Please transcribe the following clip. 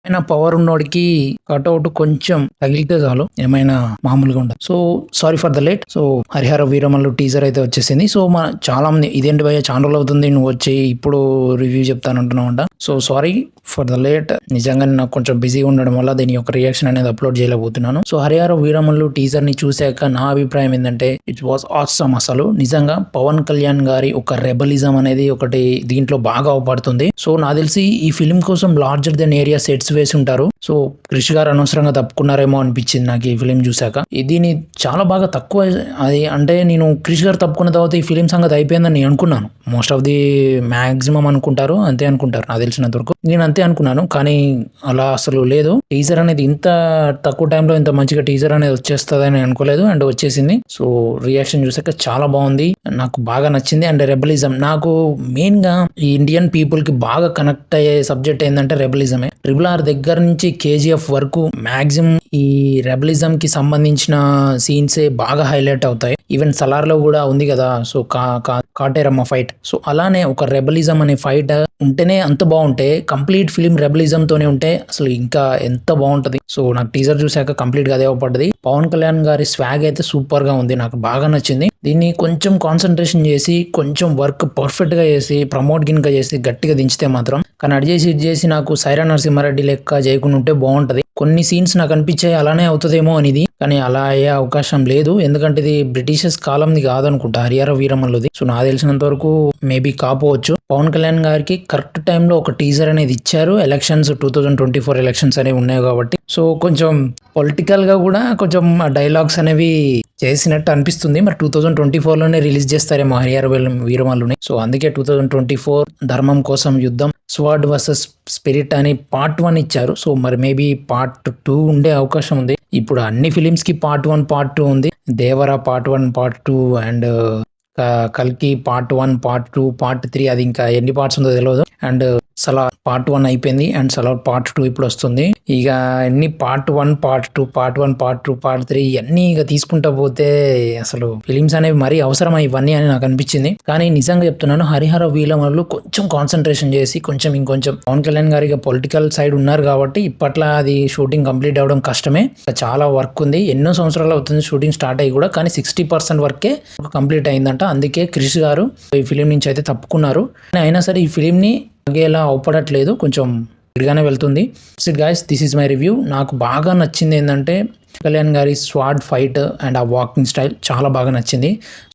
అయినా పవర్ ఉన్నోడికి కటౌట్ కొంచెం తగిలితే చాలు ఏమైనా మామూలుగా ఉండదు. So sorry for the late. So Harihara Veeramallu teaser అయితే వచ్చేసింది. సో మన చాలా మంది ఇదేంటి భయ్య చాలా రోజులు అవుతుంది నువ్వు వచ్చి ఇప్పుడు రివ్యూ చెప్తానంటున్నావు అంట. So sorry for the late. నిజంగానే నాకు కొంచెం బిజీగా ఉండడం వల్ల దీని యొక్క రియాక్షన్ అనేది అప్లోడ్ చేయలేకపోతున్నాను. సో హరిహర వీరమల్లు టీజర్ ని చూశాక నా అభిప్రాయం ఏంటంటే ఇట్ వాస్ ఆసమ్. అసలు నిజంగా పవన్ కళ్యాణ్ గారి ఒక రెబలిజం అనేది ఒకటి దీంట్లో బాగా అవపడుతుంది. సో నాకు తెలిసి ఈ ఫిలిం కోసం లార్జర్ దెన్ ఏరియా సెట్స్ వేసి ఉంటారు. సో క్రిష్ గారు అనవసరంగా తప్పుకున్నారేమో అనిపించింది నాకు ఈ ఫిలిం చూశాక. దీని చాలా బాగా తక్కువ అది అంటే నేను క్రిష్ గారు తప్పుకున్న తర్వాత ఈ ఫిలిం సంగతి అయిపోయిందని నేను అనుకున్నాను. మోస్ట్ ఆఫ్ ది మాక్సిమం అనుకుంటారు అంతే అనుకుంటారు నాకు తెలిసినంత వరకు. నేను అంతే అనుకున్నాను కానీ అలా అసలు లేదు. టీజర్ అనేది ఇంత తక్కువ టైంలో ఇంత మంచిగా టీజర్ అనేది వచ్చేస్తుందని అనుకోలేదు అండ్ వచ్చేసింది. సో రియాక్షన్ చూసాక చాలా బాగుంది, నాకు బాగా నచ్చింది. అండ్ రెబలిజం నాకు మెయిన్ గా ఈ ఇండియన్ పీపుల్ కి బాగా కనెక్ట్ అయ్యే సబ్జెక్ట్ ఏంటంటే రెబలిజమే. RRR దగ్గర నుంచి KGF వరకు మాక్సిమం ఈ రెబలిజం కి సంబంధించిన సీన్సే బాగా హైలైట్ అవుతాయి. ఈవెన్ సలార్ లో కూడా ఉంది కదా. So Kateramma fight. సో అలానే ఒక రెబలిజం అనే ఫైట్ ఉంటేనే అంత బాగుంటే కంప్లీట్ ఫిలిం రెబలిజం తోనే ఉంటే అసలు ఇంకా ఎంత బాగుంటది. సో నాకు టీజర్ చూసాక కంప్లీట్ గా అదే పడ్డది. పవన్ కళ్యాణ్ గారి స్వాగ్ అయితే సూపర్ గా ఉంది, నాకు బాగా నచ్చింది. దీన్ని కొంచెం కాన్సన్ట్రేషన్ చేసి కొంచెం వర్క్ పర్ఫెక్ట్ గా చేసి ప్రమోట్ గిన్గా చేసి గట్టిగా దించితే మాత్రం, కానీ అడి చేసి ఇది చేసి నాకు సైరా నరసింహారెడ్డి లెక్క చేయకుండా ఉంటే బాగుంటది. కొన్ని సీన్స్ నాకు అనిపించాయి అలానే అవుతుందేమో అనేది, కానీ అలా అయ్యే అవకాశం లేదు. ఎందుకంటే ఇది బ్రిటిషర్స్ కాలంది కాదనుకుంటా హరిహర వీరమల్లుది. సో నాకు తెలిసినంత వరకు మేబీ కాపోవచ్చు. పవన్ కళ్యాణ్ గారికి కరెక్ట్ టైంలో ఒక టీజర్ అనేది ఇచ్చారు. ఎలక్షన్స్ 2024 ఎలక్షన్స్ అనేవి ఉన్నాయి కాబట్టి సో కొంచెం పొలిటికల్ గా కూడా కొంచెం డైలాగ్స్ అనేవి చేసినట్టు అనిపిస్తుంది. మరి 2024లోనే రిలీజ్ చేస్తారేమో హరిహర వీరమల్లుని. సో అందుకే 2024 ధర్మం కోసం యుద్ధం స్వర్డ్ వర్సెస్ స్పిరిట్ అని పార్ట్ 1 ఇచ్చారు. సో మరి మేబీ పార్ట్ 2 ఉండే అవకాశం ఉంది. ఇప్పుడు అన్ని ఫిలిమ్స్ కి పార్ట్ 1 పార్ట్ 2 ఉంది. దేవరా పార్ట్ 1 పార్ట్ 2 అండ్ కల్కి పార్ట్ 1 పార్ట్ 2 పార్ట్ 3 అది ఇంకా ఎన్ని పార్ట్స్ ఉందో తెలియదు. అండ్ సలార్ పార్ట్ 1 అయిపోయింది అండ్ సలార్ పార్ట్ 2 ఇప్పుడు వస్తుంది. ఇక అన్ని part 1 part 2 part 1 part 2 part 3 ఇవన్నీ ఇక తీసుకుంటా పోతే అసలు ఫిలిమ్స్ అనేవి మరీ అవసరమా ఇవన్నీ అని నాకు అనిపించింది. కానీ నిజంగా చెప్తున్నాను హరిహర వీరమల్లు కొంచెం కాన్సన్ట్రేషన్ చేసి కొంచెం ఇంకొంచెం పవన్ కళ్యాణ్ గారి పొలిటికల్ సైడ్ ఉన్నారు కాబట్టి ఇప్పట్లో అది షూటింగ్ కంప్లీట్ అవ్వడం కష్టమే. చాలా వర్క్ ఉంది, ఎన్నో సంవత్సరాలు అవుతుంది షూటింగ్ స్టార్ట్ అయ్యి కూడా, కానీ 60% వర్కే కంప్లీట్ అయిందంట. అందుకే క్రిష్ గారు ఈ ఫిలిం నుంచి అయితే తప్పుకున్నారు. అయినా సరే ఈ ఫిలిం ని అగేలా అవపడట్లేదు, కొంచెం విడిగానే వెళ్తుంది. This is my review. నాకు బాగా నచ్చింది ఏంటంటే కళ్యాణ్ గారి స్వాడ్ ఫైట్ అండ్ ఆ వాకింగ్ స్టైల్ చాలా బాగా నచ్చింది.